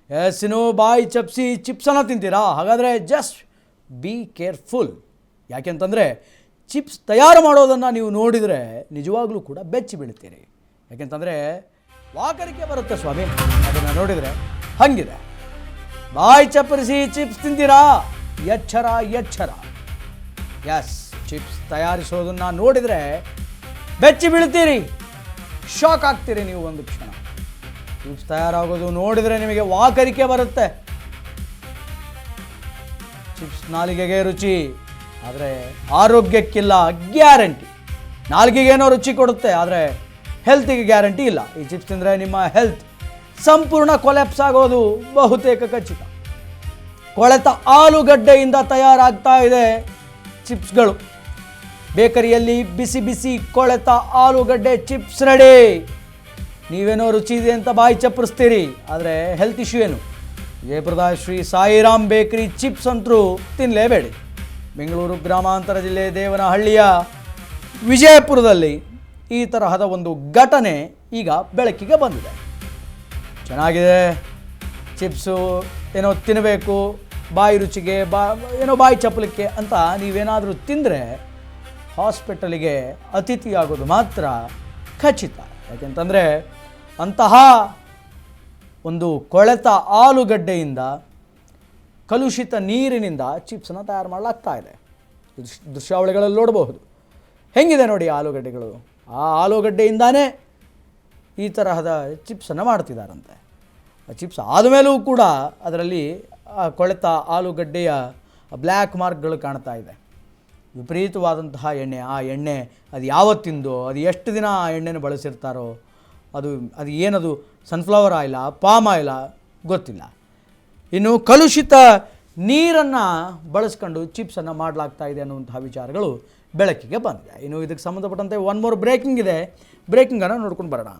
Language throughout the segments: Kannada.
ಎಸ್ ಬಾಯಿ ಚಪ್ಸಿ ಚಿಪ್ಸನ್ನು ತಿಂತೀರಾ? ಹಾಗಾದರೆ ಜಸ್ಟ್ ಬಿ ಕೇರ್ಫುಲ್. ಯಾಕೆಂತಂದರೆ ಚಿಪ್ಸ್ ತಯಾರು ಮಾಡೋದನ್ನು ನೀವು ನೋಡಿದರೆ ನಿಜವಾಗ್ಲೂ ಕೂಡ ಬೆಚ್ಚಿ ಬೀಳ್ತೀರಿ. ಯಾಕೆಂತಂದರೆ ವಾಕರಿಕೆ ಬರುತ್ತೆ ಸ್ವಾಮಿ ಅದನ್ನು ನೋಡಿದರೆ. ಹಂಗಿದೆ, ಬಾಯಿ ಚಪ್ಪರಿಸಿ ಚಿಪ್ಸ್ ತಿಂತೀರಾ? ಎಚ್ಚರ ಎಚ್ಚರ. ಎಸ್, ಚಿಪ್ಸ್ ತಯಾರಿಸೋದನ್ನು ನೋಡಿದರೆ ಬೆಚ್ಚಿ ಬೀಳ್ತೀರಿ, ಶಾಕ್ ಆಗ್ತೀರಿ ನೀವು ಒಂದು ಕ್ಷಣ. ಚಿಪ್ಸ್ ತಯಾರಾಗೋದು ನೋಡಿದರೆ ನಿಮಗೆ ವಾಕರಿಕೆ ಬರುತ್ತೆ. ಚಿಪ್ಸ್ ನಾಲಿಗೆಗೆ ರುಚಿ, ಆದರೆ ಆರೋಗ್ಯಕ್ಕಿಲ್ಲ ಗ್ಯಾರಂಟಿ. ನಾಲಿಗೆಗೇನೋ ರುಚಿ ಕೊಡುತ್ತೆ, ಆದರೆ ಹೆಲ್ತಿಗೆ ಗ್ಯಾರಂಟಿ ಇಲ್ಲ. ಈ ಚಿಪ್ಸ್ ತಿಂದರೆ ನಿಮ್ಮ ಹೆಲ್ತ್ ಸಂಪೂರ್ಣ ಕೊಲ್ಯಾಪ್ಸ್ ಆಗೋದು ಬಹುತೇಕ ಖಚಿತ. ಕೊಳೆತ ಆಲೂಗಡ್ಡೆಯಿಂದ ತಯಾರಾಗ್ತಾ ಇದೆ ಚಿಪ್ಸ್ಗಳು. ಬೇಕರಿಯಲ್ಲಿ ಬಿಸಿ ಬಿಸಿ ಕೊಳೆತ ಆಲೂಗಡ್ಡೆ ಚಿಪ್ಸ್ ರೆಡಿ. ನೀವೇನೋ ರುಚಿ ಇದೆ ಅಂತ ಬಾಯಿ ಚಪ್ಪರಿಸ್ತೀರಿ, ಆದರೆ ಹೆಲ್ತ್ ಇಶ್ಯೂ ಏನು? ವಿಜಯಪುರದ ಶ್ರೀ ಸಾಯಿರಾಮ್ ಬೇಕರಿ ಚಿಪ್ಸ್ ಅಂತರೂ ತಿನ್ನಲೇಬೇಡಿ. ಬೆಂಗಳೂರು ಗ್ರಾಮಾಂತರ ಜಿಲ್ಲೆ ದೇವನಹಳ್ಳಿಯ ವಿಜಯಪುರದಲ್ಲಿ ಈ ತರಹದ ಒಂದು ಘಟನೆ ಈಗ ಬೆಳಕಿಗೆ ಬಂದಿದೆ. ಚೆನ್ನಾಗಿದೆ ಚಿಪ್ಸು, ಏನೋ ತಿನ್ನಬೇಕು ಬಾಯಿ ರುಚಿಗೆ, ಏನೋ ಬಾಯಿ ಚಪ್ಪಲಿಕ್ಕೆ ಅಂತ ನೀವೇನಾದರೂ ತಿಂದರೆ ಹಾಸ್ಪಿಟಲಿಗೆ ಅತಿಥಿಯಾಗೋದು ಮಾತ್ರ ಖಚಿತ. ಯಾಕೆಂತಂದರೆ ಅಂತಹ ಒಂದು ಕೊಳೆತ ಆಲೂಗಡ್ಡೆಯಿಂದ, ಕಲುಷಿತ ನೀರಿನಿಂದ ಚಿಪ್ಸನ್ನು ತಯಾರು ಮಾಡಲಾಗ್ತಾ ಇದೆ. ದೃಶ್ಯಾವಳಿಗಳಲ್ಲಿ ನೋಡಬಹುದು. ಹೆಂಗಿದೆ ನೋಡಿ ಆಲೂಗಡ್ಡೆಗಳು. ಆ ಆಲೂಗಡ್ಡೆಯಿಂದಾನೇ ಈ ತರಹದ ಚಿಪ್ಸನ್ನು ಮಾಡ್ತಿದ್ದಾರಂತೆ. ಆ ಚಿಪ್ಸ್ ಆದಮೇಲೂ ಕೂಡ ಅದರಲ್ಲಿ ಕೊಳೆತ ಆಲೂಗಡ್ಡೆಯ ಬ್ಲ್ಯಾಕ್ ಮಾರ್ಕ್ಗಳು ಕಾಣ್ತಾ ಇದೆ. ವಿಪರೀತವಾದಂತಹ ಎಣ್ಣೆ. ಆ ಎಣ್ಣೆ ಅದು ಯಾವತ್ತಿಂದೋ, ಅದು ಎಷ್ಟು ದಿನ ಆ ಎಣ್ಣೆನ ಬಳಸಿರ್ತಾರೋ, ಅದು ಏನದು ಸನ್ಫ್ಲವರ್ ಆಯಿಲ, ಪಾಮ್ ಆಯಿಲ ಗೊತ್ತಿಲ್ಲ. ಇನ್ನು ಕಲುಷಿತ ನೀರನ್ನು ಬಳಸ್ಕೊಂಡು ಚಿಪ್ಸನ್ನು ಮಾಡಲಾಗ್ತಾ ಇದೆ ಅನ್ನುವಂತಹ ವಿಚಾರಗಳು ಬೆಳಕಿಗೆ ಬಂದಿದೆ. ಇನ್ನು ಇದಕ್ಕೆ ಸಂಬಂಧಪಟ್ಟಂತೆ ಒನ್ ಮೋರ್ ಬ್ರೇಕಿಂಗ್ ಇದೆ. ಬ್ರೇಕಿಂಗನ್ನು ನೋಡ್ಕೊಂಡು ಬರೋಣ.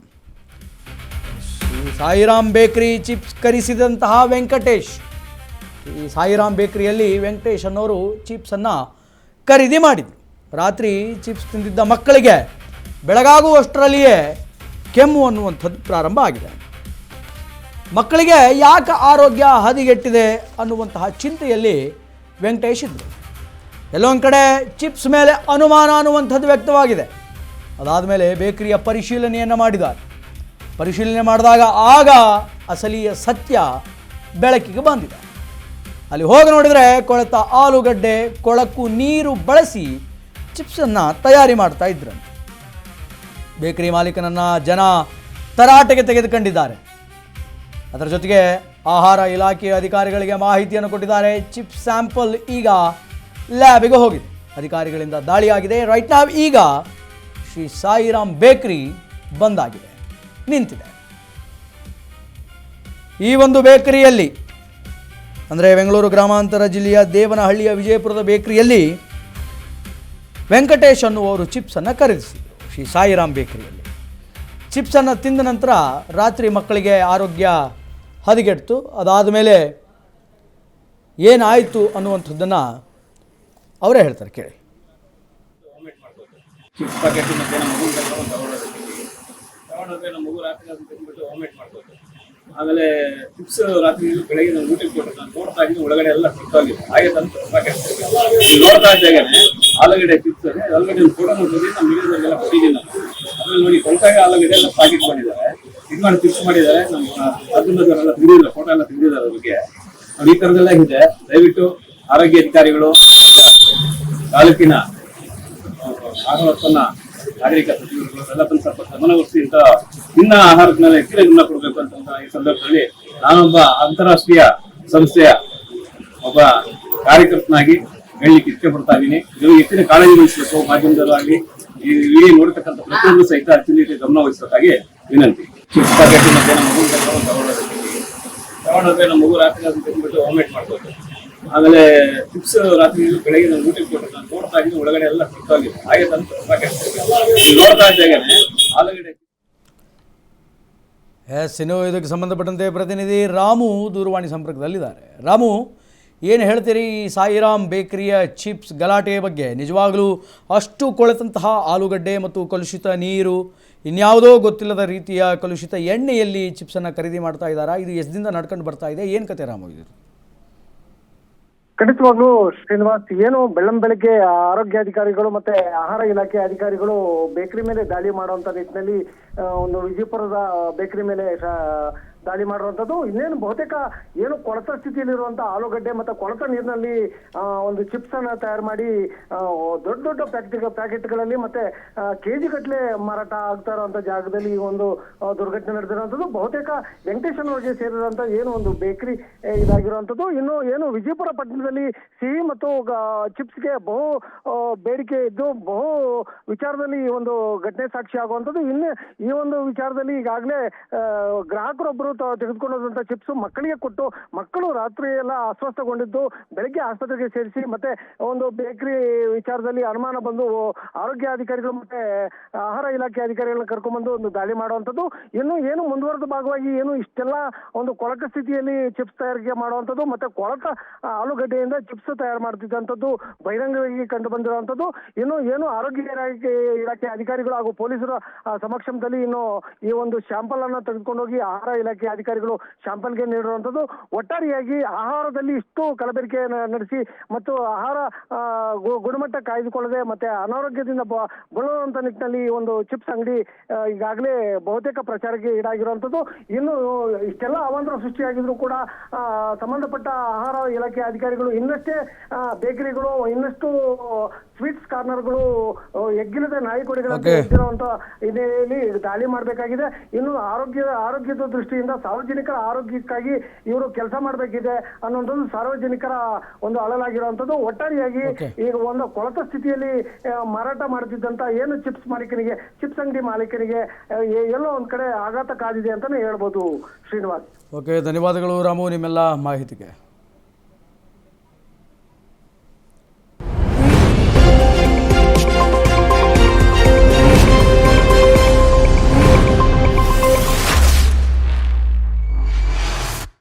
ಸಾಯಿರಾಮ್ ಬೇಕರಿ ಚಿಪ್ಸ್ ಕರೆಸಿದಂತಹ ವೆಂಕಟೇಶ್. ಈ ಸಾಯಿರಾಮ್ ಬೇಕರಿಯಲ್ಲಿ ವೆಂಕಟೇಶ್ ಅನ್ನೋರು ಚಿಪ್ಸನ್ನು ಖರೀದಿ ಮಾಡಿದರು. ರಾತ್ರಿ ಚಿಪ್ಸ್ ತಿಂದಿದ್ದ ಮಕ್ಕಳಿಗೆ ಬೆಳಗಾಗುವಷ್ಟರಲ್ಲಿಯೇ ಕೆಮ್ಮು ಅನ್ನುವಂಥದ್ದು ಪ್ರಾರಂಭ ಆಗಿದೆ. ಮಕ್ಕಳಿಗೆ ಯಾಕೆ ಆರೋಗ್ಯ ಹದಗೆಟ್ಟಿದೆ ಅನ್ನುವಂತಹ ಚಿಂತೆಯಲ್ಲಿ ವೆಂಕಟೇಶ್ ಇದ್ದರು. ಎಲ್ಲೊಂದು ಕಡೆ ಚಿಪ್ಸ್ ಮೇಲೆ ಅನುಮಾನ ಅನ್ನುವಂಥದ್ದು ವ್ಯಕ್ತವಾಗಿದೆ. ಅದಾದಮೇಲೆ ಬೇಕರಿಯ ಪರಿಶೀಲನೆಯನ್ನು ಮಾಡಿದ್ದಾರೆ. ಪರಿಶೀಲನೆ ಮಾಡಿದಾಗ ಆಗ ಅಸಲಿಯ ಸತ್ಯ ಬೆಳಕಿಗೆ ಬಂದಿದೆ. ಅಲ್ಲಿ ಹೋಗಿ ನೋಡಿದರೆ ಕೊಳೆತ ಆಲೂಗಡ್ಡೆ, ಕೊಳಕು ನೀರು ಬಳಸಿ ಚಿಪ್ಸನ್ನು ತಯಾರಿ ಮಾಡ್ತಾ ಇದ್ರಂತೆ. ಬೇಕರಿ ಮಾಲೀಕನನ್ನು ಜನ ತರಾಟೆಗೆ ತೆಗೆದುಕೊಂಡಿದ್ದಾರೆ. ಅದರ ಜೊತೆಗೆ ಆಹಾರ ಇಲಾಖೆಯ ಅಧಿಕಾರಿಗಳಿಗೆ ಮಾಹಿತಿಯನ್ನು ಕೊಟ್ಟಿದ್ದಾರೆ. ಚಿಪ್ಸ್ ಸ್ಯಾಂಪಲ್ ಈಗ ಲ್ಯಾಬಿಗೆ ಹೋಗಿದೆ. ಅಧಿಕಾರಿಗಳಿಂದ ದಾಳಿಯಾಗಿದೆ. ರೈಟ್ ನಾವ್ ಈಗ ಶ್ರೀ ಸಾಯಿರಾಮ್ ಬೇಕರಿ ಬಂದಾಗಿದೆ, ನಿಂತಿದೆ. ಈ ಒಂದು ಬೇಕರಿಯಲ್ಲಿ ಅಂದರೆ ಬೆಂಗಳೂರು ಗ್ರಾಮಾಂತರ ಜಿಲ್ಲೆಯ ದೇವನಹಳ್ಳಿಯ ವಿಜಯಪುರದ ಬೇಕರಿಯಲ್ಲಿ ವೆಂಕಟೇಶ್ ಅನ್ನುವರು ಚಿಪ್ಸನ್ನು ಖರೀದಿಸಿದರು. ಶ್ರೀ ಸಾಯಿರಾಮ್ ಬೇಕರಿಯಲ್ಲಿ ಚಿಪ್ಸನ್ನು ತಿಂದ ನಂತರ ರಾತ್ರಿ ಮಕ್ಕಳಿಗೆ ಆರೋಗ್ಯ ಹದಗೆಡ್ತು. ಅದಾದ ಮೇಲೆ ಏನಾಯಿತು ಅನ್ನುವಂಥದ್ದನ್ನು ಅವರೇ ಹೇಳ್ತಾರೆ, ಕೇಳಿ. ಚಿಪ್ಸ್ ಪ್ಯಾಕೆಟ್ ಮಧ್ಯಾಹ್ನ ತಗೊಂಡೋದ್ರೆ ನಮ್ಮ ಮಗು ರಾತ್ರಿ ತಿಂದ್ಬಿಟ್ಟು ವಾಮಿಟ್ ಮಾಡ್ಬೋದು. ಆಮೇಲೆ ಚಿಪ್ಸ್ ರಾತ್ರಿ ಬೆಳಗ್ಗೆ ನಾನು ಊಟಕ್ಕೆ ಕೊಟ್ಟರೆ ನಾನು ನೋಡ್ತಾ ಇದ್ದೀನಿ ಒಳಗಡೆ ಎಲ್ಲ ಕೊಟ್ಟಾಗಿದೆ. ಹಾಗೆ ತಂದು ಪ್ಯಾಕೆಟ್ ನೋಡ್ತಾ ಇದ್ದಾಗನೇ ಆಲೂಗಡ್ಡೆ ಚಿಪ್ಸ್ ಆಲೂಗಡ್ಡೆ ಫೋಟೋ ನೋಡ್ಬೋದು. ನಮ್ಮ ಮೀಡಿಯಾದಲ್ಲೆಲ್ಲ ಕೊಟ್ಟಿದ್ದೀನಿ ನಾನು. ಆಮೇಲೆ ನೋಡಿ ಕೊಟ್ಟಾಗ ಆಲೂಗಡ್ಡೆ ಎಲ್ಲ ಪ್ಯಾಕೆಟ್ ಮಾಡಿದ್ದಾರೆ, ಇದು ಮಾಡಿ ಚಿಪ್ಸ್ ಮಾಡಿದ್ದಾರೆ. ನಮ್ಮ ಅದನ್ನೆಲ್ಲ ತೆಗೆದಿಲ್ಲ, ಫೋಟೋ ಎಲ್ಲ ತೆಗೆದಿದ್ದಾರೆ. ಅದ್ರ ಬಗ್ಗೆ ನೋಡಿ ಈ ಥರದ್ದೆಲ್ಲ ಇದೆ. ದಯವಿಟ್ಟು ಆರೋಗ್ಯ ಅಧಿಕಾರಿಗಳು, ತಾಲೂಕಿನ ಆಹಾರ ಉತ್ಪನ್ನ ನಾಗರಿಕ ಸಚಿವರು ಎಲ್ಲ ಬಂದು ಸ್ವಲ್ಪ ಗಮನವಹಿಸಿ ಇಂಥ ಇನ್ನ ಆಹಾರದ ಮೇಲೆ ಹೆಚ್ಚಿನ ಗಮನ ಕೊಡಬೇಕು ಅಂತ ಈ ಸಂದರ್ಭದಲ್ಲಿ ನಾನೊಬ್ಬ ಅಂತಾರಾಷ್ಟ್ರೀಯ ಸಂಸ್ಥೆಯ ಒಬ್ಬ ಕಾರ್ಯಕರ್ತನಾಗಿ ಹೇಳಲಿಕ್ಕೆ ಇಷ್ಟಪಡ್ತಾ ಇದ್ದೀನಿ. ನೀವು ಹೆಚ್ಚಿನ ಕಾಳಜಿ ವಹಿಸಬೇಕು. ಮಾಧ್ಯಮದಲ್ಲಾಗಲಿ ಈ ವಿಡಿಯೋ ನೋಡತಕ್ಕಂಥ ಪ್ರತಿಯೊಂದು ಸಹಿತ ಹೆಚ್ಚಿನ ಗಮನ ವಹಿಸಬೇಕಾಗಿ ವಿನಂತಿ. ಚಿಪ್ಸ್ ಪ್ಯಾಕೆಟ್ ಮಧ್ಯಾಹ್ನ ಮಗು ತಗೊಂಡೋದ್ರೆ ನಮ್ಮ ಮಗು ರಾತ್ರಿ ತಿಂದ್ಬಿಟ್ಟು ವಾಮಿಟ್ ಮಾಡ್ಬೋದು. ಆಮೇಲೆ ಚಿಪ್ಸ್ ರಾತ್ರಿ ಬೆಳಗ್ಗೆ ನಾನು ಊಟಕ್ಕೆ ಕೊಟ್ಟರೆ ನಾನು ನೋಡ್ತಾ ಇದ್ದೀನಿ ಒಳಗಡೆ ಎಲ್ಲ ಕೊಟ್ಟಾಗಿದೆ. ಹಾಗೆ ತಂದು ಪ್ಯಾಕೆಟ್ ನೋಡ್ತಾ ಇದ್ದಾಗನೇ ಆಲೂಗಡ್ಡೆ. ಇನ್ನು ಇದಕ್ಕೆ ಸಂಬಂಧಪಟ್ಟಂತೆ ಪ್ರತಿನಿಧಿ ರಾಮು ದೂರವಾಣಿ ಸಂಪರ್ಕದಲ್ಲಿದ್ದಾರೆ. ರಾಮು, ಏನು ಹೇಳ್ತೀರಿ ಈ ಸಾಯಿರಾಮ್ ಬೇಕರಿಯ ಚಿಪ್ಸ್ ಗಲಾಟೆಯ ಬಗ್ಗೆ? ನಿಜವಾಗಲೂ ಅಷ್ಟು ಕೊಳೆತಂತಹ ಆಲೂಗಡ್ಡೆ ಮತ್ತು ಕಲುಷಿತ ನೀರು ಇನ್ಯಾವುದೋ ಗೊತ್ತಿಲ್ಲದ ರೀತಿಯ ಕಲುಷಿತ ಎಣ್ಣೆಯಲ್ಲಿ ಚಿಪ್ಸನ್ನು ಖರೀದಿ ಮಾಡ್ತಾ ಇದ್ದಾರಾ? ಇದು ಎಷ್ಟು ದಿನದಿಂದ ನಡ್ಕೊಂಡು ಬರ್ತಾ ಇದೆ? ಏನು ಕತೆ ರಾಮು ಇದು? ಖಂಡಿತವಾಗ್ಲೂ ಶ್ರೀನಿವಾಸ್, ಏನು ಬೆಳ್ಳಂಬೆಳಗ್ಗೆ ಆರೋಗ್ಯಾಧಿಕಾರಿಗಳು ಮತ್ತೆ ಆಹಾರ ಇಲಾಖೆ ಅಧಿಕಾರಿಗಳು ಬೇಕರಿ ಮೇಲೆ ದಾಳಿ ಮಾಡುವಂತ ನಿಟ್ಟಿನಲ್ಲಿ ಒಂದು ವಿಜಯಪುರದ ಬೇಕರಿ ಮೇಲೆ ದಾಳಿ ಮಾಡುವಂಥದ್ದು, ಇನ್ನೇನು ಬಹುತೇಕ ಏನು ಕೊಳತ ಸ್ಥಿತಿಯಲ್ಲಿರುವಂತಹ ಆಲೂಗಡ್ಡೆ ಮತ್ತೆ ಕೊಳತ ನೀರಿನಲ್ಲಿ ಒಂದು ಚಿಪ್ಸ್ ಅನ್ನ ತಯಾರು ಮಾಡಿ ದೊಡ್ಡ ದೊಡ್ಡ ಪ್ಯಾಕೆಟ್ಗಳಲ್ಲಿ ಮತ್ತೆ ಕೆಜಿ ಗಟ್ಟಲೆ ಮಾರಾಟ ಆಗ್ತಾ ಇರುವಂತ ಜಾಗದಲ್ಲಿ ಈ ಒಂದು ದುರ್ಘಟನೆ ನಡೆದಿರುವಂಥದ್ದು. ಬಹುತೇಕ ವೆಂಕಟೇಶನವರಿಗೆ ಸೇರಿದಂತ ಏನು ಒಂದು ಬೇಕರಿ ಇದಾಗಿರುವಂಥದ್ದು. ಇನ್ನು ಏನು ವಿಜಯಪುರ ಪಟ್ಟಣದಲ್ಲಿ ಸಿಹಿ ಮತ್ತು ಚಿಪ್ಸ್ಗೆ ಬಹು ಬೇಡಿಕೆ ಇದ್ದು ಬಹು ವಿಚಾರದಲ್ಲಿ ಈ ಒಂದು ಘಟನೆ ಸಾಕ್ಷಿ ಆಗುವಂಥದ್ದು. ಇನ್ನು ಈ ಒಂದು ವಿಚಾರದಲ್ಲಿ ಈಗಾಗಲೇ ಗ್ರಾಹಕರೊಬ್ಬರು ತೆಗೆದುಕೊಂಡು ಹೋದಂತ ಚಿಪ್ಸ್ ಮಕ್ಕಳಿಗೆ ಕೊಟ್ಟು ಮಕ್ಕಳು ರಾತ್ರಿ ಎಲ್ಲ ಅಸ್ವಸ್ಥಗೊಂಡಿದ್ದು ಬೆಳಗ್ಗೆ ಆಸ್ಪತ್ರೆಗೆ ಸೇರಿಸಿ ಮತ್ತೆ ಒಂದು ಬೇಕರಿ ವಿಚಾರದಲ್ಲಿ ಅನುಮಾನ ಬಂದು ಆರೋಗ್ಯ ಅಧಿಕಾರಿಗಳು ಮತ್ತೆ ಆಹಾರ ಇಲಾಖೆ ಅಧಿಕಾರಿಗಳನ್ನ ಕರ್ಕೊಂಡ್ಬಂದು ಒಂದು ದಾಳಿ ಮಾಡುವಂಥದ್ದು. ಇನ್ನು ಏನು ಮುಂದುವರೆದ ಭಾಗವಾಗಿ ಏನು ಇಷ್ಟೆಲ್ಲ ಒಂದು ಕೊಳಕ ಸ್ಥಿತಿಯಲ್ಲಿ ಚಿಪ್ಸ್ ತಯಾರಿಕೆ ಮಾಡುವಂಥದ್ದು ಮತ್ತೆ ಕೊಳಕ ಆಲೂಗಡ್ಡೆಯಿಂದ ಚಿಪ್ಸ್ ತಯಾರು ಮಾಡ್ತಿದ್ದಂಥದ್ದು ಬಹಿರಂಗವಾಗಿ ಕಂಡು ಬಂದಿರುವಂಥದ್ದು. ಇನ್ನು ಏನು ಆರೋಗ್ಯ ಇಲಾಖೆ ಅಧಿಕಾರಿಗಳು ಹಾಗೂ ಪೊಲೀಸರ ಸಮಕ್ಷಮದಲ್ಲಿ ಇನ್ನು ಈ ಒಂದು ಸ್ಯಾಂಪಲ್ ಅನ್ನು ತೆಗೆದುಕೊಂಡು ಹೋಗಿ ಆಹಾರ ಇಲಾಖೆ ಅಧಿಕಾರಿಗಳು ಶಾಂಪಲ್ಗೆ ನೀಡಿರುವಂಥದ್ದು. ಒಟ್ಟಾರೆಯಾಗಿ ಆಹಾರದಲ್ಲಿ ಇಷ್ಟು ಕಲಬೆರಕೆ ನಡೆಸಿ ಮತ್ತು ಆಹಾರ ಗುಣಮಟ್ಟ ಕಾಯ್ದುಕೊಳ್ಳದೆ ಮತ್ತೆ ಅನಾರೋಗ್ಯದಿಂದ ಬಳಲುವಂತ ನಿಟ್ಟಿನಲ್ಲಿ ಒಂದು ಚಿಪ್ಸ್ ಅಂಗಡಿ ಈಗಾಗಲೇ ಬಹುತೇಕ ಪ್ರಚಾರಕ್ಕೆ ಈಡಾಗಿರುವಂಥದ್ದು. ಇನ್ನು ಇಷ್ಟೆಲ್ಲ ಅವಾಂತರ ಸೃಷ್ಟಿಯಾಗಿದ್ರು ಕೂಡ ಸಂಬಂಧಪಟ್ಟ ಆಹಾರ ಇಲಾಖೆ ಅಧಿಕಾರಿಗಳು ಇನ್ನಷ್ಟೇ ಬೇಕರಿಗಳು ಇನ್ನಷ್ಟು ಸ್ವೀಟ್ಸ್ ಕಾರ್ನರ್ಗಳು ಎಗ್ಗಿಲ್ಲದೆ ನಾಯಿಕೊಡಿಗಳಂತೆ ಇರುವಂತ ಹಿನ್ನೆಲೆಯಲ್ಲಿ ದಾಳಿ ಮಾಡಬೇಕಾಗಿದೆ. ಇನ್ನು ಆರೋಗ್ಯದ ದೃಷ್ಟಿಯಿಂದ ಸಾರ್ವಜನಿಕರ ಆರೋಗ್ಯಕ್ಕಾಗಿ ಇವರು ಕೆಲಸ ಮಾಡಬೇಕಿದೆ ಅನ್ನುವಂಥದ್ದು ಸಾರ್ವಜನಿಕರ ಒಂದು ಅಳಲಾಗಿರುವಂಥದ್ದು. ಒಟ್ಟಾರೆಯಾಗಿ ಈಗ ಒಂದು ಕೊಳತ ಸ್ಥಿತಿಯಲ್ಲಿ ಮಾರಾಟ ಮಾಡುತ್ತಿದ್ದಂತ ಏನು ಚಿಪ್ಸ್ ಅಂಗಡಿ ಮಾಲೀಕರಿಗೆ ಎಲ್ಲೋ ಒಂದ್ ಕಡೆ ಆಘಾತ ಕಾದಿದೆ ಅಂತಾನೆ ಹೇಳ್ಬೋದು ಶ್ರೀನಿವಾಸ್. ಓಕೆ, ಧನ್ಯವಾದಗಳು ರಾಮು ನಿಮ್ಮೆಲ್ಲ ಮಾಹಿತಿಗೆ.